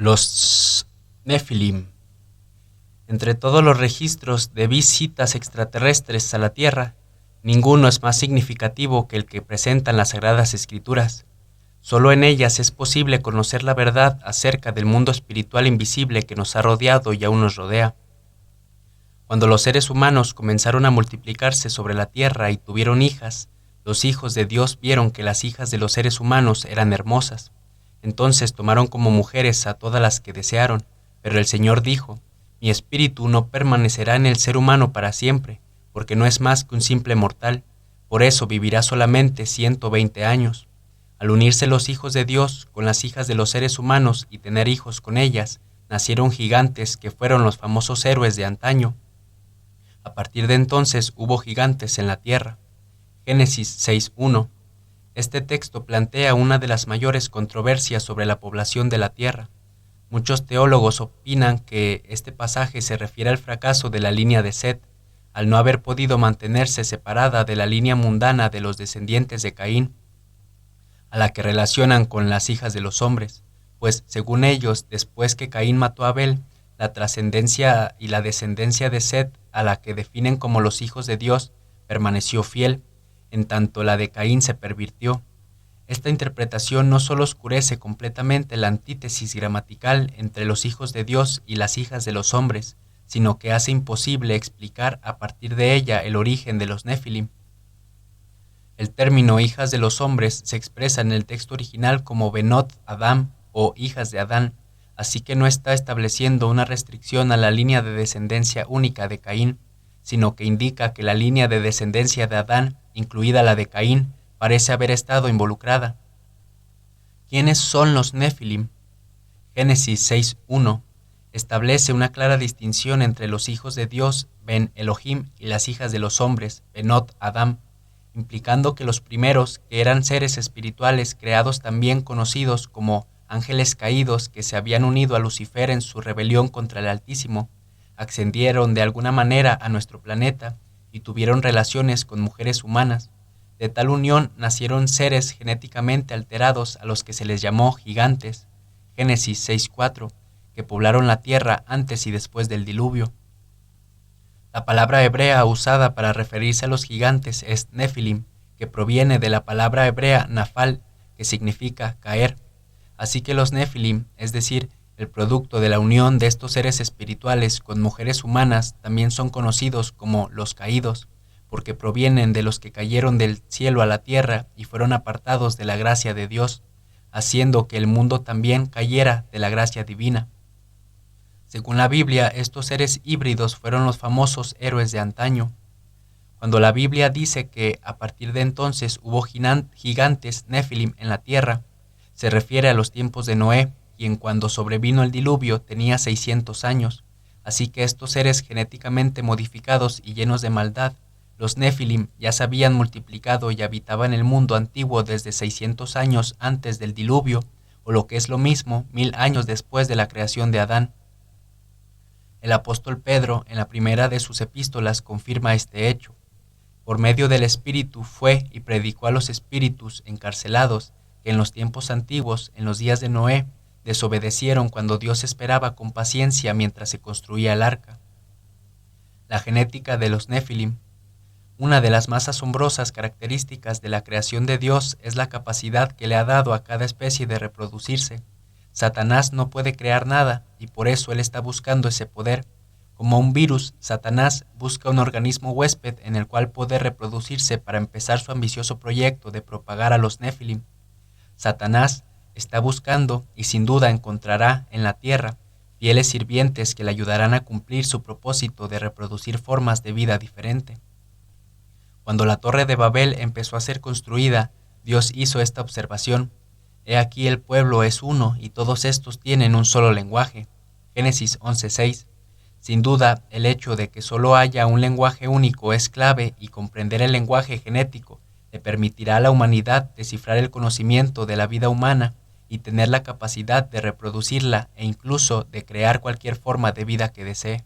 Los Nefilim. Entre todos los registros de visitas extraterrestres a la Tierra, ninguno es más significativo que el que presentan las Sagradas Escrituras. Solo en ellas es posible conocer la verdad acerca del mundo espiritual invisible que nos ha rodeado y aún nos rodea. Cuando los seres humanos comenzaron a multiplicarse sobre la Tierra y tuvieron hijas, los hijos de Dios vieron que las hijas de los seres humanos eran hermosas. Entonces tomaron como mujeres a todas las que desearon, pero el Señor dijo: mi espíritu no permanecerá en el ser humano para siempre, porque no es más que un simple mortal, por eso vivirá solamente 120 años. Al unirse los hijos de Dios con las hijas de los seres humanos y tener hijos con ellas, nacieron gigantes que fueron los famosos héroes de antaño. A partir de entonces hubo gigantes en la tierra. Génesis 6:1. Este texto plantea una de las mayores controversias sobre la población de la tierra. Muchos teólogos opinan que este pasaje se refiere al fracaso de la línea de Set, al no haber podido mantenerse separada de la línea mundana de los descendientes de Caín, a la que relacionan con las hijas de los hombres, pues según ellos, después que Caín mató a Abel, la trascendencia y la descendencia de Set, a la que definen como los hijos de Dios, permaneció fiel, en tanto la de Caín se pervirtió. Esta interpretación no solo oscurece completamente la antítesis gramatical entre los hijos de Dios y las hijas de los hombres, sino que hace imposible explicar a partir de ella el origen de los Nefilim. El término hijas de los hombres se expresa en el texto original como Benot Adam o hijas de Adán, así que no está estableciendo una restricción a la línea de descendencia única de Caín, sino que indica que la línea de descendencia de Adán, incluida la de Caín, parece haber estado involucrada. ¿Quiénes son los Nefilim? Génesis 6:1 establece una clara distinción entre los hijos de Dios, Ben Elohim, y las hijas de los hombres, Benot Adam, implicando que los primeros, que eran seres espirituales creados también conocidos como ángeles caídos que se habían unido a Lucifer en su rebelión contra el Altísimo, ascendieron de alguna manera a nuestro planeta y tuvieron relaciones con mujeres humanas. De tal unión nacieron seres genéticamente alterados a los que se les llamó gigantes, Génesis 6:4, que poblaron la tierra antes y después del diluvio. La palabra hebrea usada para referirse a los gigantes es Nefilim, que proviene de la palabra hebrea Nafal, que significa caer. Así que los Nefilim, es decir, el producto de la unión de estos seres espirituales con mujeres humanas, también son conocidos como los caídos, porque provienen de los que cayeron del cielo a la tierra y fueron apartados de la gracia de Dios, haciendo que el mundo también cayera de la gracia divina. Según la Biblia, estos seres híbridos fueron los famosos héroes de antaño. Cuando la Biblia dice que a partir de entonces hubo gigantes Nefilim en la tierra, se refiere a los tiempos de Noé, quien cuando sobrevino el diluvio tenía 600 años, así que estos seres genéticamente modificados y llenos de maldad, los Nefilim, ya se habían multiplicado y habitaban el mundo antiguo desde 600 años antes del diluvio, o lo que es lo mismo, 1000 años después de la creación de Adán. El apóstol Pedro, en la primera de sus epístolas, confirma este hecho. Por medio del Espíritu fue y predicó a los espíritus encarcelados que en los tiempos antiguos, en los días de Noé, desobedecieron cuando Dios esperaba con paciencia mientras se construía el arca. La genética de los Nefilim. Una de las más asombrosas características de la creación de Dios es la capacidad que le ha dado a cada especie de reproducirse. Satanás no puede crear nada y por eso él está buscando ese poder. Como un virus, Satanás busca un organismo huésped en el cual poder reproducirse para empezar su ambicioso proyecto de propagar a los Nefilim. Satanás está buscando y sin duda encontrará en la tierra fieles sirvientes que le ayudarán a cumplir su propósito de reproducir formas de vida diferente. Cuando la torre de Babel empezó a ser construida, Dios hizo esta observación: he aquí el pueblo es uno y todos estos tienen un solo lenguaje. Génesis 11:6. Sin duda, el hecho de que solo haya un lenguaje único es clave y comprender el lenguaje genético le permitirá a la humanidad descifrar el conocimiento de la vida humana y tener la capacidad de reproducirla e incluso de crear cualquier forma de vida que desee.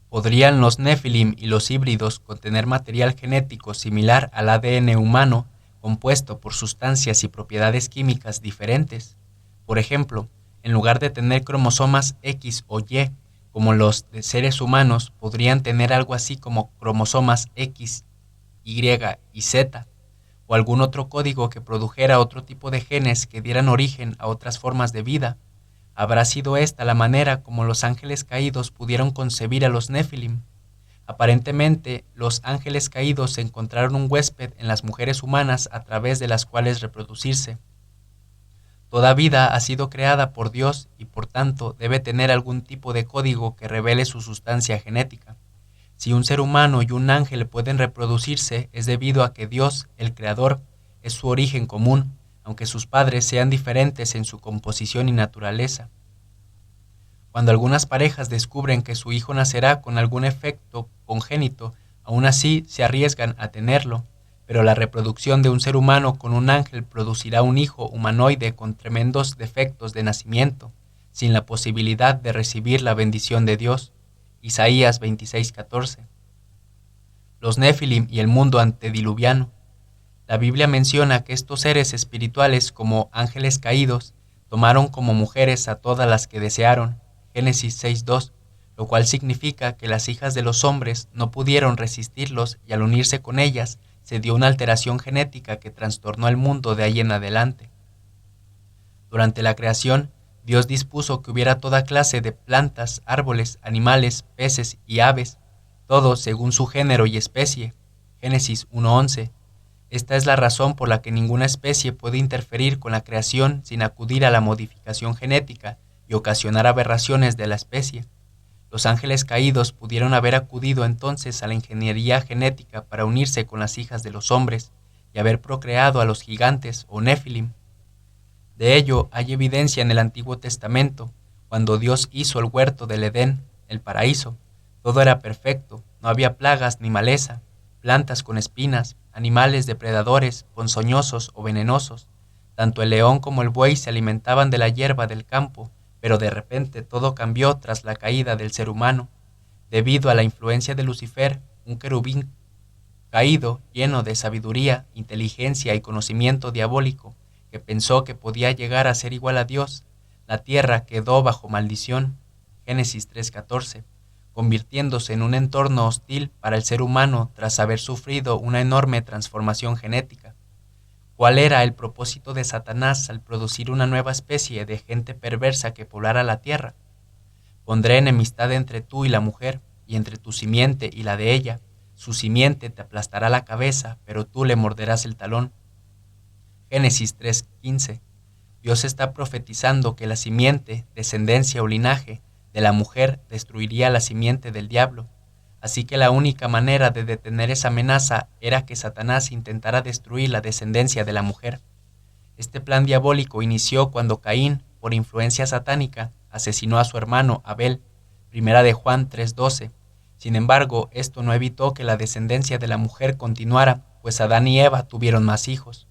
¿Podrían los Nefilim y los híbridos contener material genético similar al ADN humano, compuesto por sustancias y propiedades químicas diferentes? Por ejemplo, En lugar de tener cromosomas X o Y, como los de seres humanos, podrían tener algo así como cromosomas X, Y y Z, o algún otro código que produjera otro tipo de genes que dieran origen a otras formas de vida. ¿Habrá sido esta la manera como los ángeles caídos pudieron concebir a los Nefilim? Aparentemente, los ángeles caídos encontraron un huésped en las mujeres humanas a través de las cuales reproducirse. Toda vida ha sido creada por Dios y por tanto debe tener algún tipo de código que revele su sustancia genética. Si un ser humano y un ángel pueden reproducirse es debido a que Dios, el Creador, es su origen común, aunque sus padres sean diferentes en su composición y naturaleza. Cuando algunas parejas descubren que su hijo nacerá con algún efecto congénito, aún así se arriesgan a tenerlo, pero la reproducción de un ser humano con un ángel producirá un hijo humanoide con tremendos defectos de nacimiento, sin la posibilidad de recibir la bendición de Dios. Isaías 26:14. Los Nefilim y el mundo antediluviano. La Biblia menciona que estos seres espirituales, como ángeles caídos, tomaron como mujeres a todas las que desearon, Génesis 6:2, lo cual significa que las hijas de los hombres no pudieron resistirlos y al unirse con ellas se dio una alteración genética que trastornó el mundo de ahí en adelante. Durante la creación, Dios dispuso que hubiera toda clase de plantas, árboles, animales, peces y aves, todos según su género y especie, Génesis 1:11. Esta es la razón por la que ninguna especie puede interferir con la creación sin acudir a la modificación genética y ocasionar aberraciones de la especie. Los ángeles caídos pudieron haber acudido entonces a la ingeniería genética para unirse con las hijas de los hombres y haber procreado a los gigantes o Nefilim. De ello hay evidencia en el Antiguo Testamento, cuando Dios hizo el huerto del Edén, el paraíso. Todo era perfecto, no había plagas ni maleza, plantas con espinas, animales depredadores, ponzoñosos o venenosos. Tanto el león como el buey se alimentaban de la hierba del campo, pero de repente todo cambió tras la caída del ser humano. Debido a la influencia de Lucifer, un querubín caído, lleno de sabiduría, inteligencia y conocimiento diabólico, que pensó que podía llegar a ser igual a Dios, la tierra quedó bajo maldición, Génesis 3:14, convirtiéndose en un entorno hostil para el ser humano tras haber sufrido una enorme transformación genética. ¿Cuál era el propósito de Satanás al producir una nueva especie de gente perversa que poblara la tierra? Pondré enemistad entre tú y la mujer, y entre tu simiente y la de ella. Su simiente te aplastará la cabeza, pero tú le morderás el talón. Génesis 3:15. Dios está profetizando que la simiente, descendencia o linaje de la mujer destruiría la simiente del diablo. Así que la única manera de detener esa amenaza era que Satanás intentara destruir la descendencia de la mujer. Este plan diabólico inició cuando Caín, por influencia satánica, asesinó a su hermano Abel, primera de Juan 3:12. Sin embargo, esto no evitó que la descendencia de la mujer continuara, pues Adán y Eva tuvieron más hijos.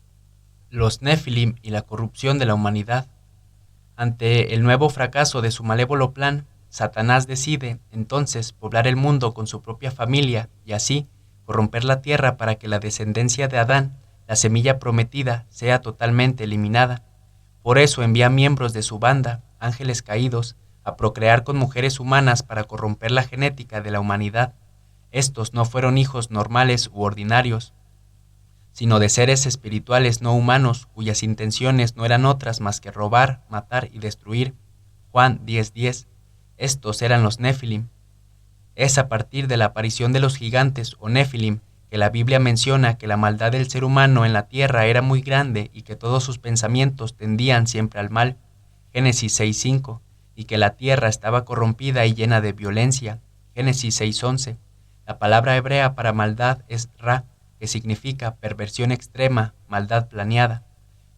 Los Nefilim y la corrupción de la humanidad. Ante el nuevo fracaso de su malévolo plan, Satanás decide, entonces, poblar el mundo con su propia familia y así corromper la tierra para que la descendencia de Adán, la semilla prometida, sea totalmente eliminada. Por eso envía miembros de su banda, ángeles caídos, a procrear con mujeres humanas para corromper la genética de la humanidad. Estos no fueron hijos normales u ordinarios, sino de seres espirituales no humanos cuyas intenciones no eran otras más que robar, matar y destruir. Juan 10:10. Estos eran los Nefilim. Es a partir de la aparición de los gigantes o Nefilim que la Biblia menciona que la maldad del ser humano en la tierra era muy grande y que todos sus pensamientos tendían siempre al mal, Génesis 6:5, y que la tierra estaba corrompida y llena de violencia, Génesis 6:11. La palabra hebrea para maldad es ra, que significa perversión extrema, maldad planeada.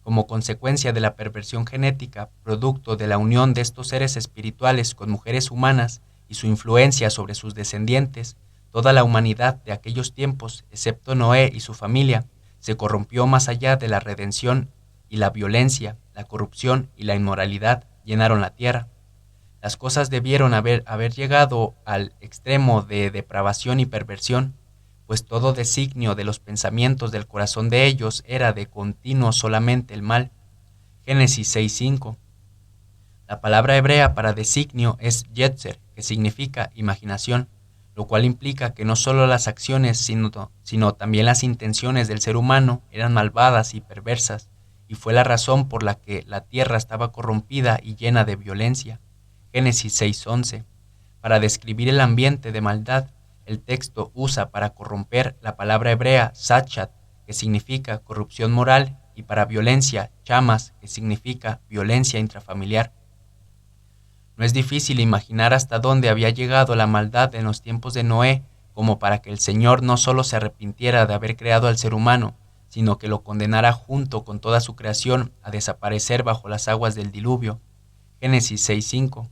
Como consecuencia de la perversión genética, producto de la unión de estos seres espirituales con mujeres humanas y su influencia sobre sus descendientes, toda la humanidad de aquellos tiempos, excepto Noé y su familia, se corrompió más allá de la redención, y la violencia, la corrupción y la inmoralidad llenaron la tierra. Las cosas debieron haber llegado al extremo de depravación y perversión, pues todo designio de los pensamientos del corazón de ellos era de continuo solamente el mal. Génesis 6:5. La palabra hebrea para designio es yetzer, que significa imaginación, lo cual implica que no solo las acciones, sino también las intenciones del ser humano eran malvadas y perversas, y fue la razón por la que la tierra estaba corrompida y llena de violencia. Génesis 6:11. Para describir el ambiente de maldad, el texto usa para corromper la palabra hebrea sachat, que significa corrupción moral, y para violencia chamas, que significa violencia intrafamiliar. No es difícil imaginar hasta dónde había llegado la maldad en los tiempos de Noé, como para que el Señor no solo se arrepintiera de haber creado al ser humano, sino que lo condenara junto con toda su creación a desaparecer bajo las aguas del diluvio. Génesis 6:5.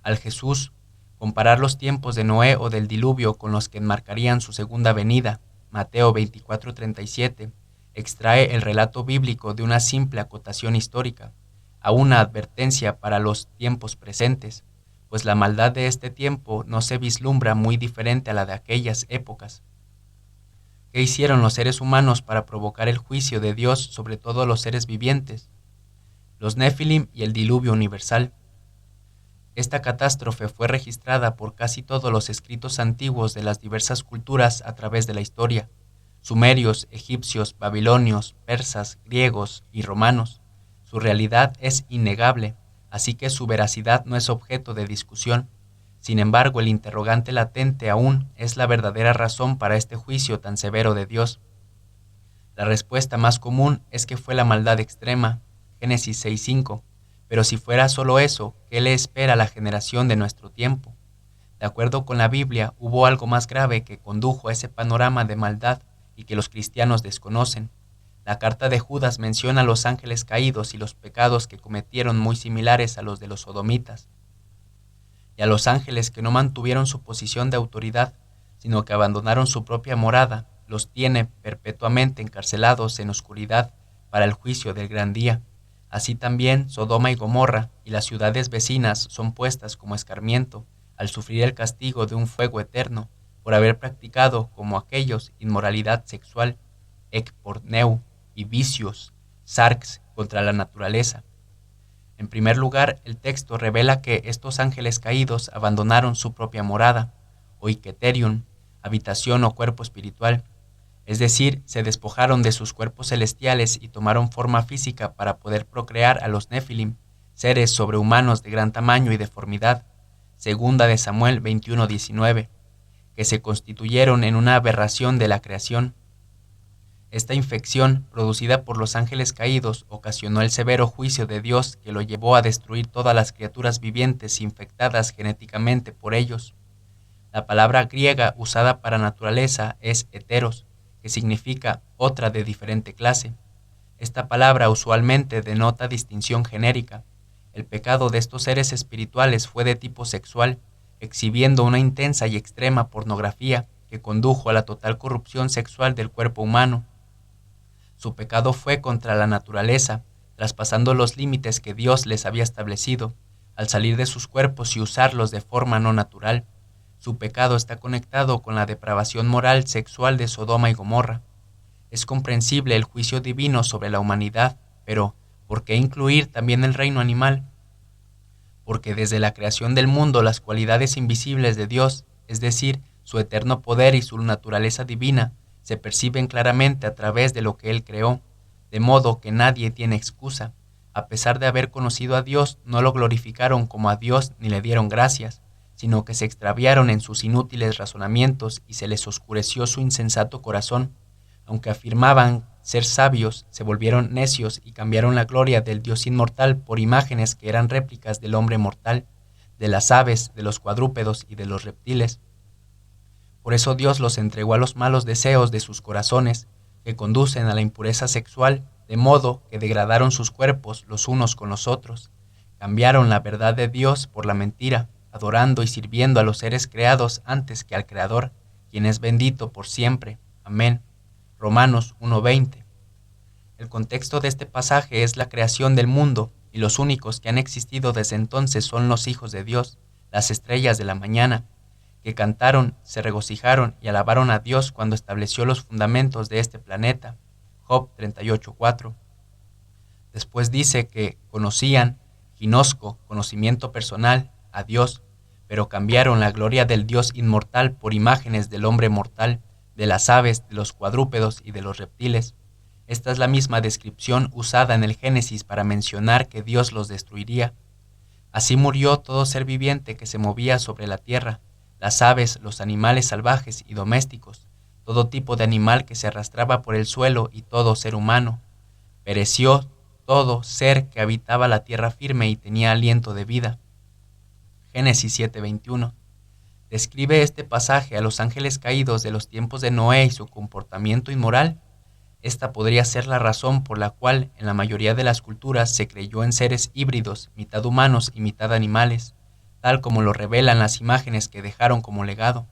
Al Jesús comparar los tiempos de Noé o del diluvio con los que enmarcarían su segunda venida, Mateo 24:37, extrae el relato bíblico de una simple acotación histórica, a una advertencia para los tiempos presentes, pues la maldad de este tiempo no se vislumbra muy diferente a la de aquellas épocas. ¿Qué hicieron los seres humanos para provocar el juicio de Dios sobre todos los seres vivientes? Los Nefilim y el diluvio universal. Esta catástrofe fue registrada por casi todos los escritos antiguos de las diversas culturas a través de la historia: sumerios, egipcios, babilonios, persas, griegos y romanos. Su realidad es innegable, así que su veracidad no es objeto de discusión. Sin embargo, el interrogante latente aún es la verdadera razón para este juicio tan severo de Dios. La respuesta más común es que fue la maldad extrema, Génesis 6:5, pero si fuera solo eso, ¿qué le espera a la generación de nuestro tiempo? De acuerdo con la Biblia, hubo algo más grave que condujo a ese panorama de maldad y que los cristianos desconocen. La carta de Judas menciona a los ángeles caídos y los pecados que cometieron muy similares a los de los sodomitas, y a los ángeles que no mantuvieron su posición de autoridad, sino que abandonaron su propia morada, los tiene perpetuamente encarcelados en oscuridad para el juicio del gran día. Así también Sodoma y Gomorra y las ciudades vecinas son puestas como escarmiento al sufrir el castigo de un fuego eterno por haber practicado, como aquellos, inmoralidad sexual, ekporneu, y vicios, sarx, contra la naturaleza. En primer lugar, el texto revela que estos ángeles caídos abandonaron su propia morada, o iketerion, habitación o cuerpo espiritual, es decir, se despojaron de sus cuerpos celestiales y tomaron forma física para poder procrear a los Nefilim, seres sobrehumanos de gran tamaño y deformidad, segunda de Samuel 21:19, que se constituyeron en una aberración de la creación. Esta infección, producida por los ángeles caídos, ocasionó el severo juicio de Dios que lo llevó a destruir todas las criaturas vivientes infectadas genéticamente por ellos. La palabra griega usada para naturaleza es heteros, que significa otra de diferente clase. Esta palabra usualmente denota distinción genérica. El pecado de estos seres espirituales fue de tipo sexual, exhibiendo una intensa y extrema pornografía que condujo a la total corrupción sexual del cuerpo humano. Su pecado fue contra la naturaleza, traspasando los límites que Dios les había establecido, al salir de sus cuerpos y usarlos de forma no natural. Su pecado está conectado con la depravación moral sexual de Sodoma y Gomorra. Es comprensible el juicio divino sobre la humanidad, pero ¿por qué incluir también el reino animal? Porque desde la creación del mundo las cualidades invisibles de Dios, es decir, su eterno poder y su naturaleza divina, se perciben claramente a través de lo que Él creó, de modo que nadie tiene excusa. A pesar de haber conocido a Dios, no lo glorificaron como a Dios ni le dieron gracias, sino que se extraviaron en sus inútiles razonamientos y se les oscureció su insensato corazón. Aunque afirmaban ser sabios, se volvieron necios y cambiaron la gloria del Dios inmortal por imágenes que eran réplicas del hombre mortal, de las aves, de los cuadrúpedos y de los reptiles. Por eso Dios los entregó a los malos deseos de sus corazones, que conducen a la impureza sexual, de modo que degradaron sus cuerpos los unos con los otros. Cambiaron la verdad de Dios por la mentira, adorando y sirviendo a los seres creados antes que al Creador, quien es bendito por siempre. Amén. Romanos 1:20. El contexto de este pasaje es la creación del mundo, y los únicos que han existido desde entonces son los hijos de Dios, las estrellas de la mañana, que cantaron, se regocijaron y alabaron a Dios cuando estableció los fundamentos de este planeta. Job 38:4. Después dice que conocían ginosco, conocimiento personal, a Dios, pero cambiaron la gloria del Dios inmortal por imágenes del hombre mortal, de las aves, de los cuadrúpedos y de los reptiles. Esta es la misma descripción usada en el Génesis para mencionar que Dios los destruiría. Así murió todo ser viviente que se movía sobre la tierra, las aves, los animales salvajes y domésticos, todo tipo de animal que se arrastraba por el suelo y todo ser humano. Pereció todo ser que habitaba la tierra firme y tenía aliento de vida. Génesis 7:21. Describe este pasaje a los ángeles caídos de los tiempos de Noé y su comportamiento inmoral. Esta podría ser la razón por la cual en la mayoría de las culturas se creyó en seres híbridos, mitad humanos y mitad animales, tal como lo revelan las imágenes que dejaron como legado.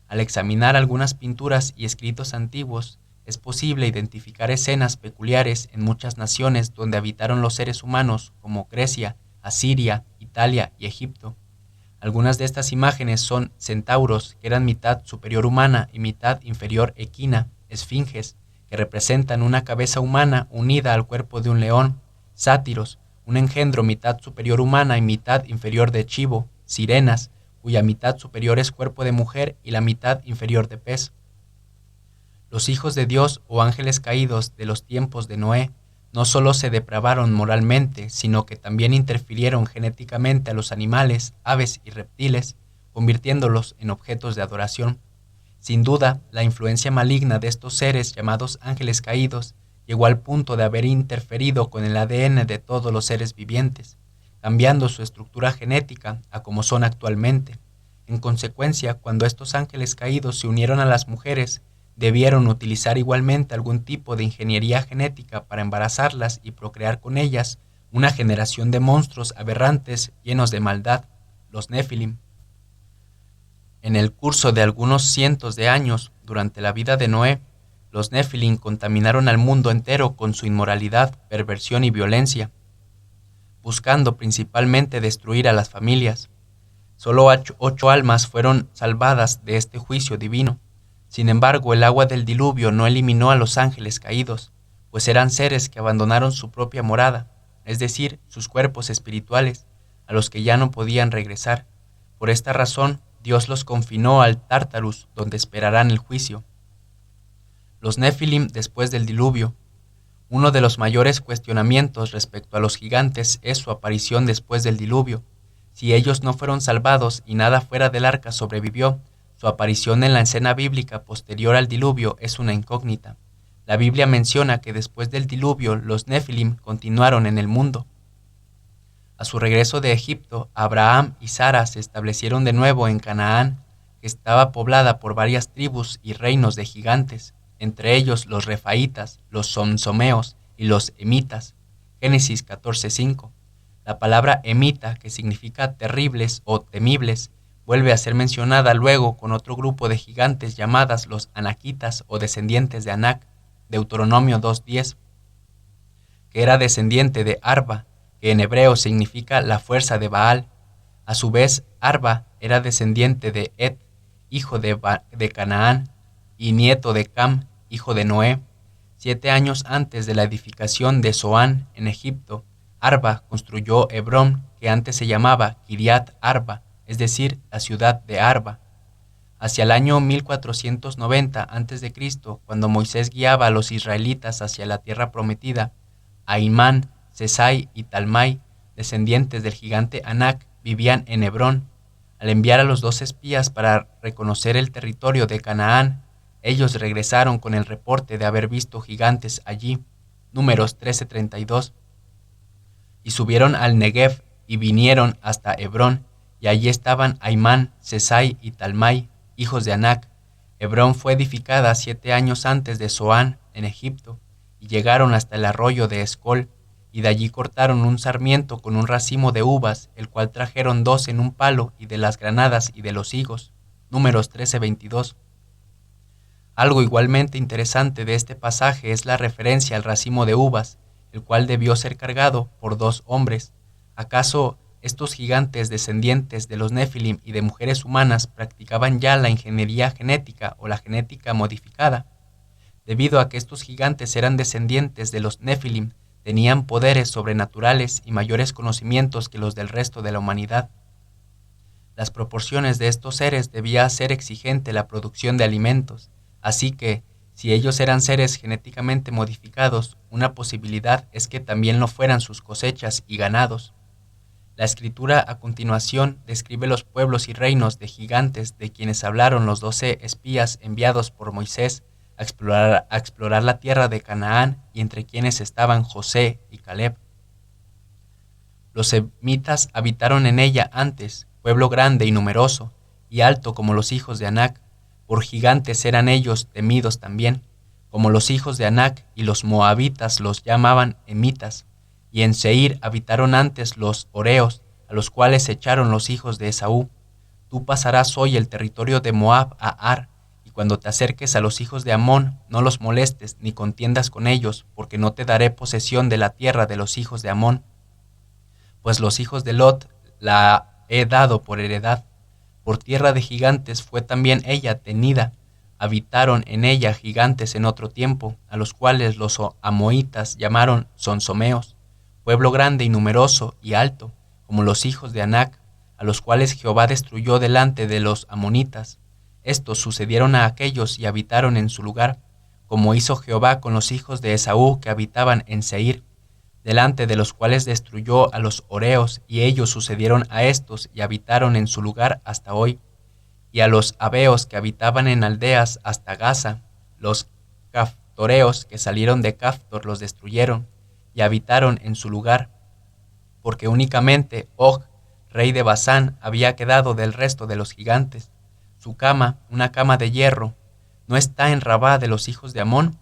Al examinar algunas pinturas y escritos antiguos, es posible identificar escenas peculiares en muchas naciones donde habitaron los seres humanos, como Grecia, Asiria, Italia y Egipto. Algunas de estas imágenes son centauros, que eran mitad superior humana y mitad inferior equina, esfinges, que representan una cabeza humana unida al cuerpo de un león, sátiros, un engendro mitad superior humana y mitad inferior de chivo, sirenas, cuya mitad superior es cuerpo de mujer y la mitad inferior de pez. Los hijos de Dios o ángeles caídos de los tiempos de Noé no solo se depravaron moralmente, sino que también interfirieron genéticamente a los animales, aves y reptiles, convirtiéndolos en objetos de adoración. Sin duda, la influencia maligna de estos seres llamados ángeles caídos llegó al punto de haber interferido con el ADN de todos los seres vivientes, cambiando su estructura genética a como son actualmente. En consecuencia, cuando estos ángeles caídos se unieron a las mujeres, debieron utilizar igualmente algún tipo de ingeniería genética para embarazarlas y procrear con ellas una generación de monstruos aberrantes llenos de maldad, los Nefilim. En el curso de algunos cientos de años, durante la vida de Noé, los Nefilim contaminaron al mundo entero con su inmoralidad, perversión y violencia, buscando principalmente destruir a las familias. Solo 8 almas fueron salvadas de este juicio divino. Sin embargo, el agua del diluvio no eliminó a los ángeles caídos, pues eran seres que abandonaron su propia morada, es decir, sus cuerpos espirituales, a los que ya no podían regresar. Por esta razón, Dios los confinó al Tártarus, donde esperarán el juicio. Los Nefilim después del diluvio. Uno de los mayores cuestionamientos respecto a los gigantes es su aparición después del diluvio. Si ellos no fueron salvados y nada fuera del arca sobrevivió, su aparición en la escena bíblica posterior al diluvio es una incógnita. La Biblia menciona que después del diluvio los Nefilim continuaron en el mundo. A su regreso de Egipto, Abraham y Sara se establecieron de nuevo en Canaán, que estaba poblada por varias tribus y reinos de gigantes, entre ellos los refaitas, los somsomeos y los emitas. Génesis 14:5. La palabra emita, que significa terribles o temibles, vuelve a ser mencionada luego con otro grupo de gigantes llamadas los anaquitas o descendientes de Anac, Deuteronomio 2:10, que era descendiente de Arba, que en hebreo significa la fuerza de Baal. A su vez, Arba era descendiente de Et, hijo de Canaán, y nieto de Cam, hijo de Noé. 7 años antes de la edificación de Zoán en Egipto, Arba construyó Hebrón, que antes se llamaba Kiriat Arba, es decir, la ciudad de Arba. Hacia el año 1490 a.C., cuando Moisés guiaba a los israelitas hacia la tierra prometida, Aimán, Sesai y Talmai, descendientes del gigante Anac, vivían en Hebrón. Al enviar a los 2 espías para reconocer el territorio de Canaán, ellos regresaron con el reporte de haber visto gigantes allí, Números 13:32. Y subieron al Negev y vinieron hasta Hebrón, y allí estaban Aimán, Sesai y Talmai, hijos de Anac. Hebrón fue edificada 7 años antes de Zoán, en Egipto, y llegaron hasta el arroyo de Escol, y de allí cortaron un sarmiento con un racimo de uvas, el cual trajeron 2 en un palo, y de las granadas y de los higos. Números 13:22. Algo igualmente interesante de este pasaje es la referencia al racimo de uvas, el cual debió ser cargado por 2 hombres. ¿Acaso estos gigantes descendientes de los Nefilim y de mujeres humanas practicaban ya la ingeniería genética o la genética modificada? Debido a que estos gigantes eran descendientes de los Nefilim, tenían poderes sobrenaturales y mayores conocimientos que los del resto de la humanidad. Las proporciones de estos seres debía ser exigente la producción de alimentos, así que, si ellos eran seres genéticamente modificados, una posibilidad es que también lo fueran sus cosechas y ganados. La escritura a continuación describe los pueblos y reinos de gigantes de quienes hablaron los 12 espías enviados por Moisés a explorar la tierra de Canaán, y entre quienes estaban José y Caleb. Los semitas habitaron en ella antes, pueblo grande y numeroso, y alto como los hijos de Anac. Por gigantes eran ellos temidos también, como los hijos de Anac, y los moabitas los llamaban emitas. Y en Seir habitaron antes los horeos, a los cuales echaron los hijos de Esaú. Tú pasarás hoy el territorio de Moab a Ar, y cuando te acerques a los hijos de Amón, no los molestes ni contiendas con ellos, porque no te daré posesión de la tierra de los hijos de Amón. Pues los hijos de Lot la he dado por heredad. Por tierra de gigantes fue también ella tenida. Habitaron en ella gigantes en otro tiempo, a los cuales los amoitas llamaron sonsomeos, pueblo grande y numeroso y alto, como los hijos de Anac, a los cuales Jehová destruyó delante de los amonitas. Estos sucedieron a aquellos y habitaron en su lugar, como hizo Jehová con los hijos de Esaú que habitaban en Seir, delante de los cuales destruyó a los horeos, y ellos sucedieron a estos y habitaron en su lugar hasta hoy, y a los habeos que habitaban en aldeas hasta Gaza. Los caftoreos que salieron de Caftor los destruyeron, y habitaron en su lugar, porque únicamente Og, rey de Basán, había quedado del resto de los gigantes. Su cama, una cama de hierro, ¿no está en Rabá de los hijos de Amón?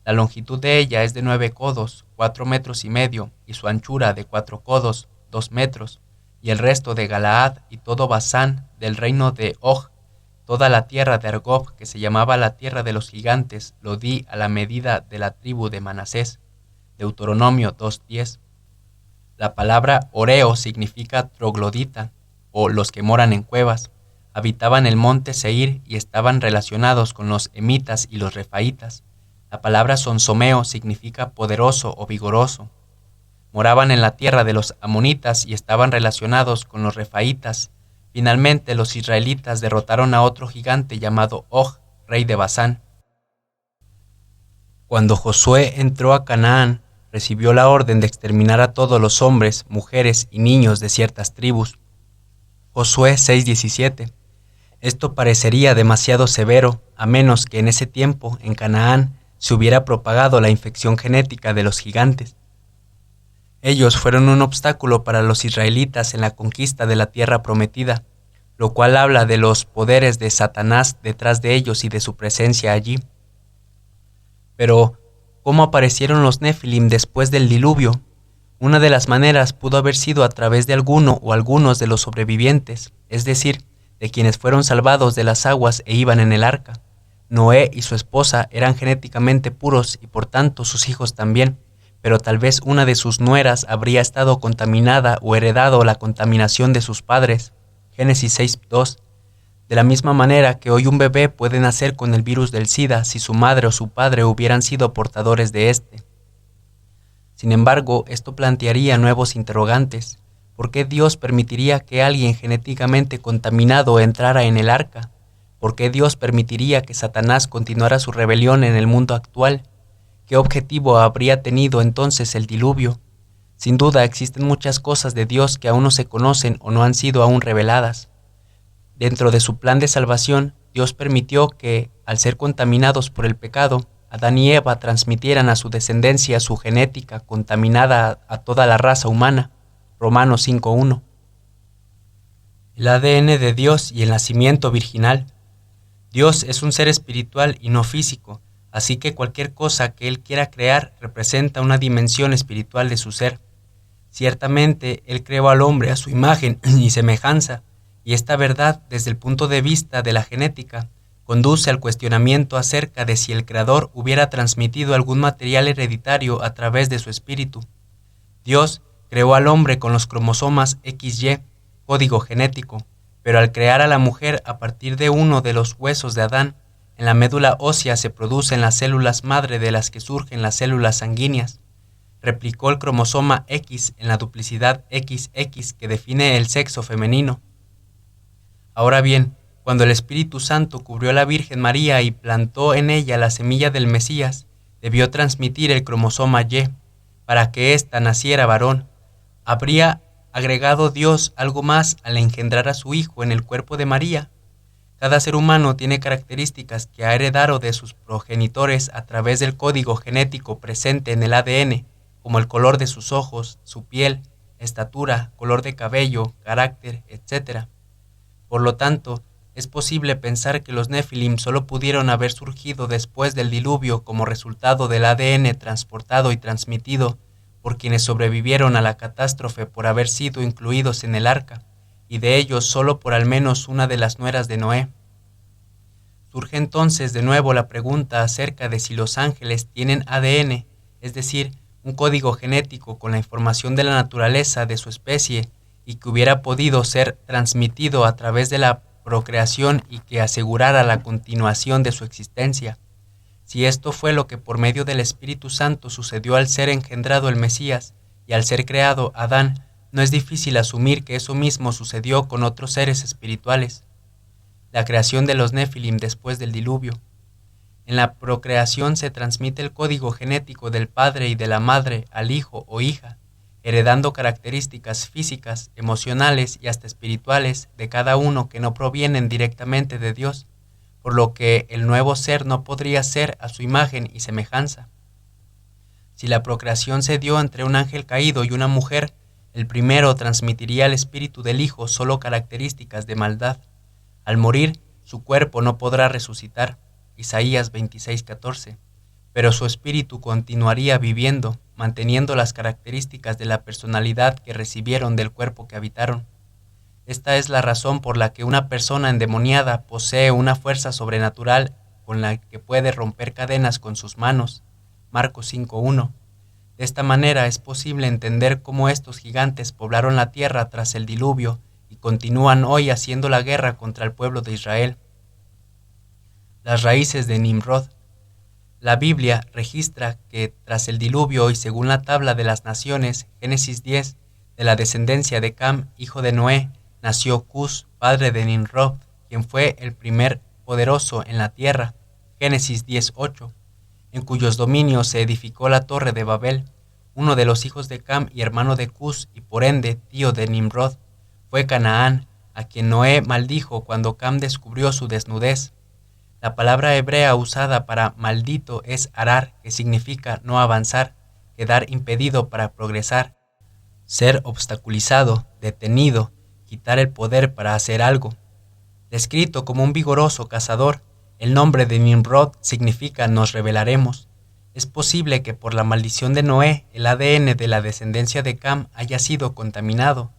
La longitud de ella es de 9 codos, 4 metros y medio, y su anchura de 4 codos, 2 metros. Y el resto de Galaad y todo Basán, del reino de Og, toda la tierra de Argob, que se llamaba la tierra de los gigantes, lo di a la medida de la tribu de Manasés. Deuteronomio 2:10. La palabra oreo significa troglodita, o los que moran en cuevas. Habitaban el monte Seir y estaban relacionados con los emitas y los refaitas. La palabra sonsomeo significa poderoso o vigoroso. Moraban en la tierra de los amonitas y estaban relacionados con los refaitas. Finalmente los israelitas derrotaron a otro gigante llamado Og, rey de Basán. Cuando Josué entró a Canaán, recibió la orden de exterminar a todos los hombres, mujeres y niños de ciertas tribus. Josué 6:17. Esto parecería demasiado severo, a menos que en ese tiempo, en Canaán, se hubiera propagado la infección genética de los gigantes. Ellos fueron un obstáculo para los israelitas en la conquista de la tierra prometida, lo cual habla de los poderes de Satanás detrás de ellos y de su presencia allí. Pero, ¿cómo aparecieron los Nefilim después del diluvio? Una de las maneras pudo haber sido a través de alguno o algunos de los sobrevivientes, es decir, de quienes fueron salvados de las aguas e iban en el arca. Noé y su esposa eran genéticamente puros y por tanto sus hijos también, pero tal vez una de sus nueras habría estado contaminada o heredado la contaminación de sus padres. Génesis 6:2. De la misma manera que hoy un bebé puede nacer con el virus del SIDA si su madre o su padre hubieran sido portadores de este. Sin embargo, esto plantearía nuevos interrogantes. ¿Por qué Dios permitiría que alguien genéticamente contaminado entrara en el arca? ¿Por qué Dios permitiría que Satanás continuara su rebelión en el mundo actual? ¿Qué objetivo habría tenido entonces el diluvio? Sin duda existen muchas cosas de Dios que aún no se conocen o no han sido aún reveladas. Dentro de su plan de salvación, Dios permitió que, al ser contaminados por el pecado, Adán y Eva transmitieran a su descendencia su genética contaminada a toda la raza humana. Romanos 5:1. El ADN de Dios y el nacimiento virginal. Dios es un ser espiritual y no físico, así que cualquier cosa que Él quiera crear representa una dimensión espiritual de su ser. Ciertamente, Él creó al hombre a su imagen y semejanza, y esta verdad, desde el punto de vista de la genética, conduce al cuestionamiento acerca de si el Creador hubiera transmitido algún material hereditario a través de su espíritu. Dios creó al hombre con los cromosomas XY, código genético, pero al crear a la mujer a partir de uno de los huesos de Adán, en la médula ósea se producen las células madre de las que surgen las células sanguíneas. replicó el cromosoma X en la duplicidad XX que define el sexo femenino. Ahora bien, cuando el Espíritu Santo cubrió a la Virgen María y plantó en ella la semilla del Mesías, debió transmitir el cromosoma Y, para que ésta naciera varón. ¿Habría agregado Dios algo más al engendrar a su Hijo en el cuerpo de María? Cada ser humano tiene características que ha heredado de sus progenitores a través del código genético presente en el ADN, como el color de sus ojos, su piel, estatura, color de cabello, carácter, etc. Por lo tanto, es posible pensar que los Nefilim solo pudieron haber surgido después del diluvio como resultado del ADN transportado y transmitido por quienes sobrevivieron a la catástrofe por haber sido incluidos en el arca, y de ellos solo por al menos una de las nueras de Noé. Surge entonces de nuevo la pregunta acerca de si los ángeles tienen ADN, es decir, un código genético con la información de la naturaleza de su especie y que hubiera podido ser transmitido a través de la procreación y que asegurara la continuación de su existencia. Si esto fue lo que por medio del Espíritu Santo sucedió al ser engendrado el Mesías y al ser creado Adán, no es difícil asumir que eso mismo sucedió con otros seres espirituales. La creación de los Nefilim después del diluvio. En la procreación se transmite el código genético del padre y de la madre al hijo o hija, heredando características físicas, emocionales y hasta espirituales de cada uno que no provienen directamente de Dios, por lo que el nuevo ser no podría ser a su imagen y semejanza. Si la procreación se dio entre un ángel caído y una mujer, el primero transmitiría al espíritu del hijo solo características de maldad. Al morir, su cuerpo no podrá resucitar, Isaías 26:14, pero su espíritu continuaría viviendo, manteniendo las características de la personalidad que recibieron del cuerpo que habitaron. Esta es la razón por la que una persona endemoniada posee una fuerza sobrenatural con la que puede romper cadenas con sus manos, Marcos 5:1. De esta manera es posible entender cómo estos gigantes poblaron la tierra tras el diluvio y continúan hoy haciendo la guerra contra el pueblo de Israel. Las raíces de Nimrod. La Biblia registra que tras el diluvio y según la tabla de las naciones, Génesis 10, de la descendencia de Cam, hijo de Noé, nació Cus, padre de Nimrod, quien fue el primer poderoso en la tierra, Génesis 10:8, en cuyos dominios se edificó la torre de Babel. Uno de los hijos de Cam y hermano de Cus, y por ende tío de Nimrod, fue Canaán, a quien Noé maldijo cuando Cam descubrió su desnudez. La palabra hebrea usada para maldito es arar, que significa no avanzar, quedar impedido para progresar, ser obstaculizado, detenido, quitar el poder para hacer algo. Descrito como un vigoroso cazador, el nombre de Nimrod significa nos rebelaremos. Es posible que por la maldición de Noé, el ADN de la descendencia de Cam haya sido contaminado.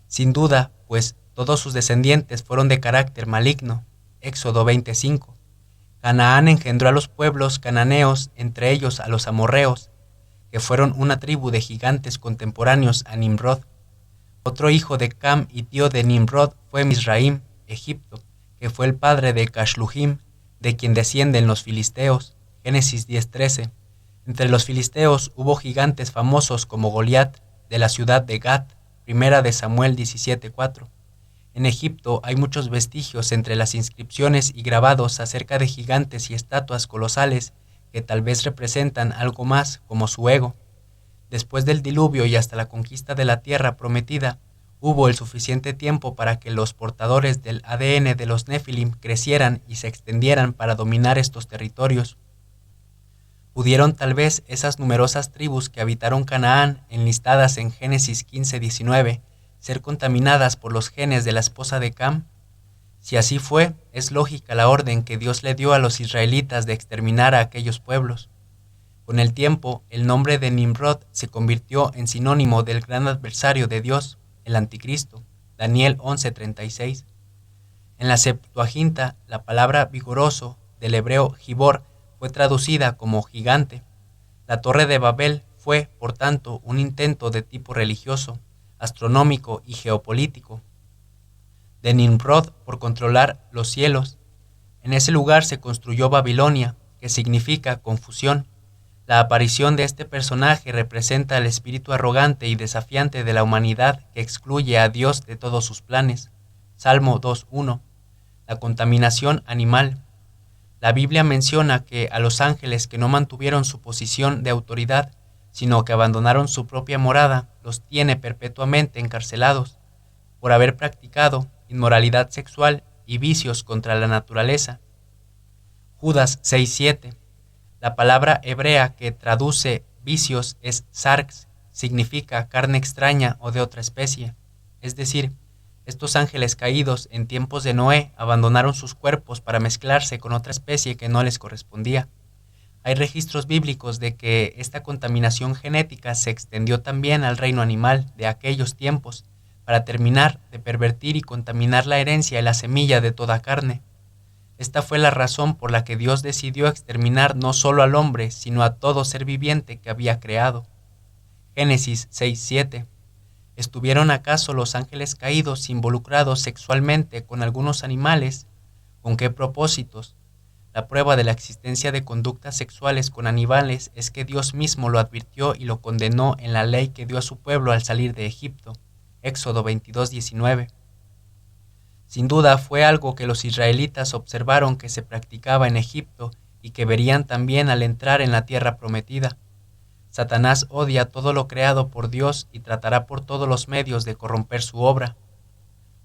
Sin duda, pues todos sus descendientes fueron de carácter maligno. Éxodo 20:5. Canaán engendró a los pueblos cananeos, entre ellos a los amorreos, que fueron una tribu de gigantes contemporáneos a Nimrod. Otro hijo de Cam y tío de Nimrod fue Misraim, Egipto, que fue el padre de Casluhim, de quien descienden los filisteos, Génesis 10:13. Entre los filisteos hubo gigantes famosos como Goliat, de la ciudad de Gat, primera de Samuel 17:4. En Egipto hay muchos vestigios entre las inscripciones y grabados acerca de gigantes y estatuas colosales que tal vez representan algo más, como su ego. Después del diluvio y hasta la conquista de la tierra prometida, hubo el suficiente tiempo para que los portadores del ADN de los Nefilim crecieran y se extendieran para dominar estos territorios. ¿Pudieron tal vez esas numerosas tribus que habitaron Canaán, enlistadas en Génesis 15:19, ser contaminadas por los genes de la esposa de Cam? Si así fue, es lógica la orden que Dios le dio a los israelitas de exterminar a aquellos pueblos. Con el tiempo, el nombre de Nimrod se convirtió en sinónimo del gran adversario de Dios, el anticristo, Daniel 11:36. En la Septuaginta, la palabra vigoroso, del hebreo gibor, fue traducida como gigante. La Torre de Babel fue, por tanto, un intento de tipo religioso, astronómico y geopolítico de Nimrod por controlar los cielos. En ese lugar se construyó Babilonia, que significa confusión. La aparición de este personaje representa el espíritu arrogante y desafiante de la humanidad que excluye a Dios de todos sus planes. Salmo 2:1. La contaminación animal. La Biblia menciona que a los ángeles que no mantuvieron su posición de autoridad, sino que abandonaron su propia morada, los tiene perpetuamente encarcelados por haber practicado inmoralidad sexual y vicios contra la naturaleza. Judas 6:7. La palabra hebrea que traduce vicios es sarx, significa carne extraña o de otra especie. Es decir, estos ángeles caídos en tiempos de Noé abandonaron sus cuerpos para mezclarse con otra especie que no les correspondía. Hay registros bíblicos de que esta contaminación genética se extendió también al reino animal de aquellos tiempos, para terminar de pervertir y contaminar la herencia y la semilla de toda carne. Esta fue la razón por la que Dios decidió exterminar no solo al hombre, sino a todo ser viviente que había creado. Génesis 6:7. ¿Estuvieron acaso los ángeles caídos involucrados sexualmente con algunos animales? ¿Con qué propósitos? La prueba de la existencia de conductas sexuales con animales es que Dios mismo lo advirtió y lo condenó en la ley que dio a su pueblo al salir de Egipto. Éxodo 22:19. Sin duda fue algo que los israelitas observaron que se practicaba en Egipto y que verían también al entrar en la tierra prometida. Satanás odia todo lo creado por Dios y tratará por todos los medios de corromper su obra.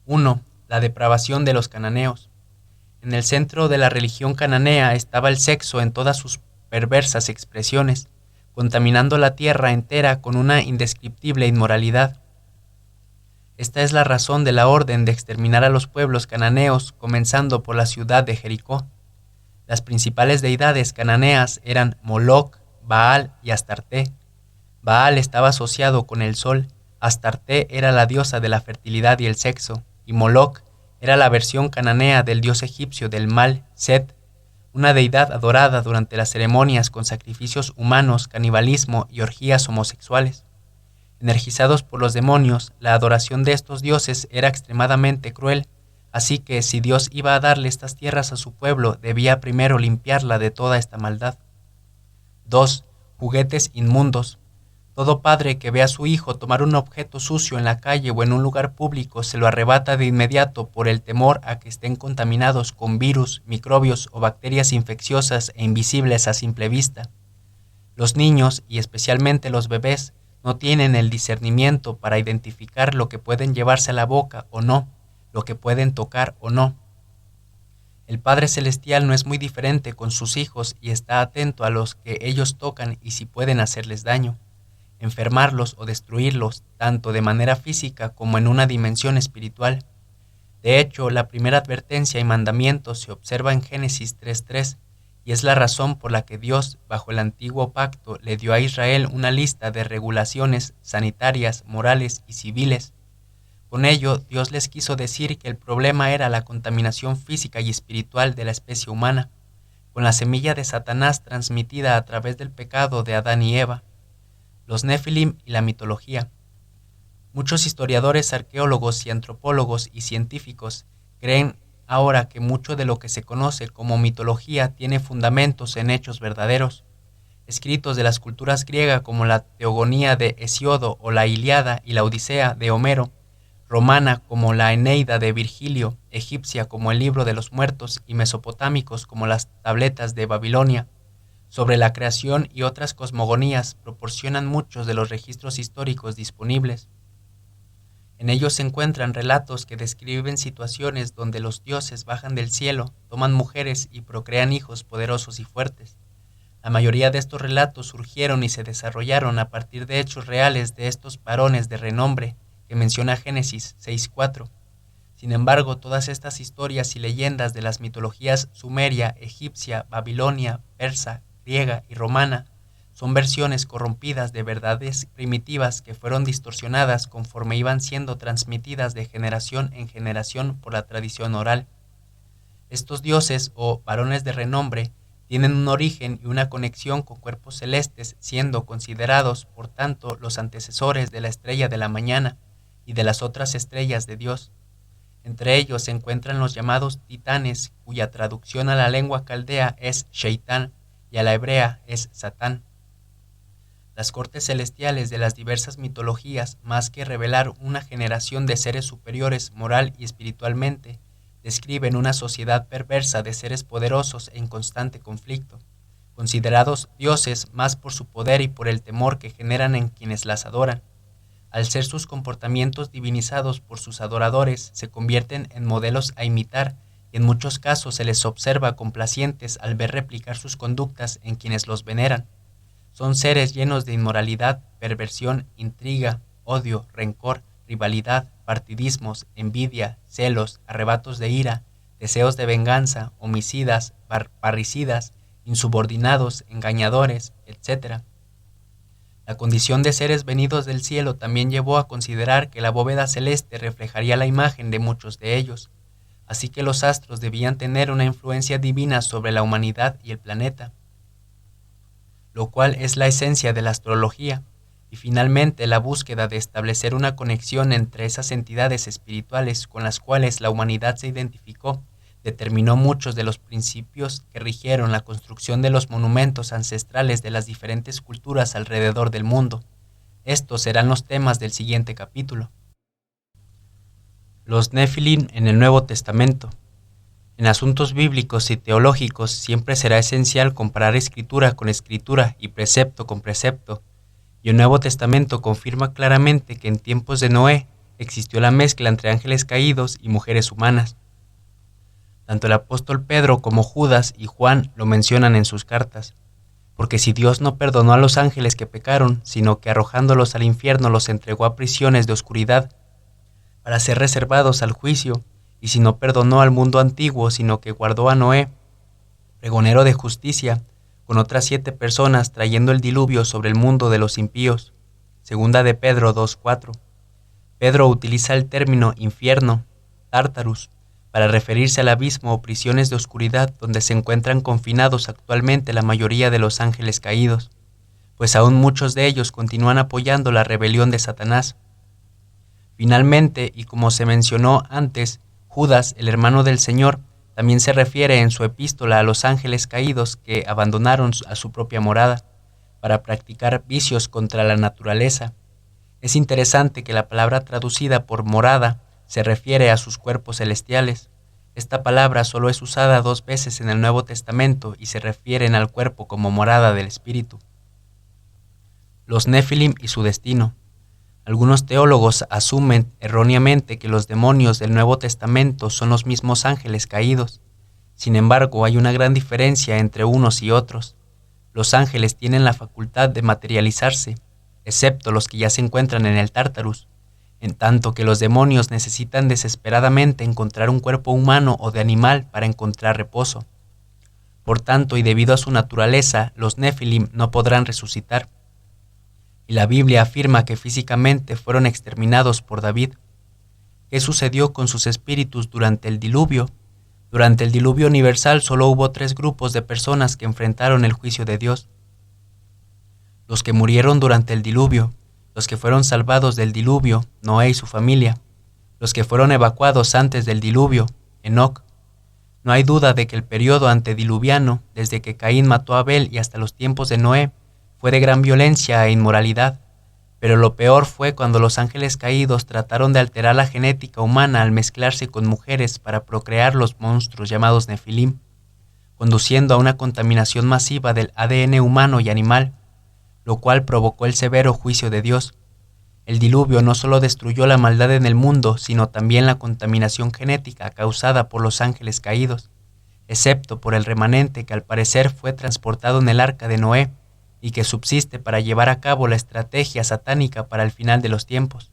1. La depravación de los cananeos. En el centro de la religión cananea estaba el sexo en todas sus perversas expresiones, contaminando la tierra entera con una indescriptible inmoralidad. Esta es la razón de la orden de exterminar a los pueblos cananeos, comenzando por la ciudad de Jericó. Las principales deidades cananeas eran Moloc, Baal y Astarté. Baal estaba asociado con el sol, Astarté era la diosa de la fertilidad y el sexo, y Moloc era la versión cananea del dios egipcio del mal, Set, una deidad adorada durante las ceremonias con sacrificios humanos, canibalismo y orgías homosexuales. Energizados por los demonios, la adoración de estos dioses era extremadamente cruel, así que si Dios iba a darle estas tierras a su pueblo, debía primero limpiarla de toda esta maldad. 2. Juguetes inmundos. Todo padre que ve a su hijo tomar un objeto sucio en la calle o en un lugar público se lo arrebata de inmediato por el temor a que estén contaminados con virus, microbios o bacterias infecciosas e invisibles a simple vista. Los niños, y especialmente los bebés, no tienen el discernimiento para identificar lo que pueden llevarse a la boca o no, lo que pueden tocar o no. El Padre Celestial no es muy diferente con sus hijos y está atento a los que ellos tocan y si pueden hacerles daño, enfermarlos o destruirlos, tanto de manera física como en una dimensión espiritual. De hecho, la primera advertencia y mandamiento se observa en Génesis 3:3, y es la razón por la que Dios, bajo el antiguo pacto, le dio a Israel una lista de regulaciones sanitarias, morales y civiles. Con ello, Dios les quiso decir que el problema era la contaminación física y espiritual de la especie humana, con la semilla de Satanás transmitida a través del pecado de Adán y Eva, los Nefilim y la mitología. Muchos historiadores, arqueólogos y antropólogos y científicos creen ahora que mucho de lo que se conoce como mitología tiene fundamentos en hechos verdaderos. Escritos de las culturas griegas como la Teogonía de Hesíodo o la Ilíada y la Odisea de Homero, romana como la Eneida de Virgilio, egipcia como el Libro de los Muertos y mesopotámicos como las tabletas de Babilonia, sobre la creación y otras cosmogonías proporcionan muchos de los registros históricos disponibles. En ellos se encuentran relatos que describen situaciones donde los dioses bajan del cielo, toman mujeres y procrean hijos poderosos y fuertes. La mayoría de estos relatos surgieron y se desarrollaron a partir de hechos reales de estos varones de renombre que menciona Génesis 6:4. Sin embargo, todas estas historias y leyendas de las mitologías sumeria, egipcia, babilonia, persa, griega y romana son versiones corrompidas de verdades primitivas que fueron distorsionadas conforme iban siendo transmitidas de generación en generación por la tradición oral. Estos dioses o varones de renombre tienen un origen y una conexión con cuerpos celestes, siendo considerados, por tanto, los antecesores de la estrella de la mañana y de las otras estrellas de Dios. Entre ellos se encuentran los llamados titanes, cuya traducción a la lengua caldea es Sheitán y a la hebrea es Satán. Las cortes celestiales de las diversas mitologías, más que revelar una generación de seres superiores moral y espiritualmente, describen una sociedad perversa de seres poderosos en constante conflicto, considerados dioses más por su poder y por el temor que generan en quienes las adoran. Al ser sus comportamientos divinizados por sus adoradores, se convierten en modelos a imitar y en muchos casos se les observa complacientes al ver replicar sus conductas en quienes los veneran. Son seres llenos de inmoralidad, perversión, intriga, odio, rencor, rivalidad, partidismos, envidia, celos, arrebatos de ira, deseos de venganza, homicidas, parricidas, insubordinados, engañadores, etc. La condición de seres venidos del cielo también llevó a considerar que la bóveda celeste reflejaría la imagen de muchos de ellos, así que los astros debían tener una influencia divina sobre la humanidad y el planeta, lo cual es la esencia de la astrología, y finalmente la búsqueda de establecer una conexión entre esas entidades espirituales con las cuales la humanidad se identificó, determinó muchos de los principios que rigieron la construcción de los monumentos ancestrales de las diferentes culturas alrededor del mundo. Estos serán los temas del siguiente capítulo. Los Nefilim en el Nuevo Testamento. En asuntos bíblicos y teológicos siempre será esencial comparar escritura con escritura y precepto con precepto, y el Nuevo Testamento confirma claramente que en tiempos de Noé existió la mezcla entre ángeles caídos y mujeres humanas. Tanto el apóstol Pedro como Judas y Juan lo mencionan en sus cartas, porque si Dios no perdonó a los ángeles que pecaron, sino que arrojándolos al infierno los entregó a prisiones de oscuridad, para ser reservados al juicio, y si no perdonó al mundo antiguo, sino que guardó a Noé, pregonero de justicia, con otras 7 personas trayendo el diluvio sobre el mundo de los impíos. Segunda de Pedro 2:4. Pedro utiliza el término infierno, Tartarus, para referirse al abismo o prisiones de oscuridad donde se encuentran confinados actualmente la mayoría de los ángeles caídos, pues aún muchos de ellos continúan apoyando la rebelión de Satanás. Finalmente, y como se mencionó antes, Judas, el hermano del Señor, también se refiere en su epístola a los ángeles caídos que abandonaron a su propia morada para practicar vicios contra la naturaleza. Es interesante que la palabra traducida por morada se refiere a sus cuerpos celestiales. Esta palabra solo es usada 2 veces en el Nuevo Testamento y se refieren al cuerpo como morada del Espíritu. Los Nefilim y su destino. Algunos teólogos asumen erróneamente que los demonios del Nuevo Testamento son los mismos ángeles caídos. Sin embargo, hay una gran diferencia entre unos y otros. Los ángeles tienen la facultad de materializarse, excepto los que ya se encuentran en el Tártarus, en tanto que los demonios necesitan desesperadamente encontrar un cuerpo humano o de animal para encontrar reposo. Por tanto, y debido a su naturaleza, los Nefilim no podrán resucitar. Y la Biblia afirma que físicamente fueron exterminados por David. ¿Qué sucedió con sus espíritus durante el diluvio? Durante el diluvio universal solo hubo 3 grupos de personas que enfrentaron el juicio de Dios. Los que murieron durante el diluvio, los que fueron salvados del diluvio, Noé y su familia, los que fueron evacuados antes del diluvio, Enoc. No hay duda de que el periodo antediluviano, desde que Caín mató a Abel y hasta los tiempos de Noé, fue de gran violencia e inmoralidad, pero lo peor fue cuando los ángeles caídos trataron de alterar la genética humana al mezclarse con mujeres para procrear los monstruos llamados Nefilim, conduciendo a una contaminación masiva del ADN humano y animal, lo cual provocó el severo juicio de Dios. El diluvio no solo destruyó la maldad en el mundo, sino también la contaminación genética causada por los ángeles caídos, excepto por el remanente que al parecer fue transportado en el arca de Noé, y que subsiste para llevar a cabo la estrategia satánica para el final de los tiempos.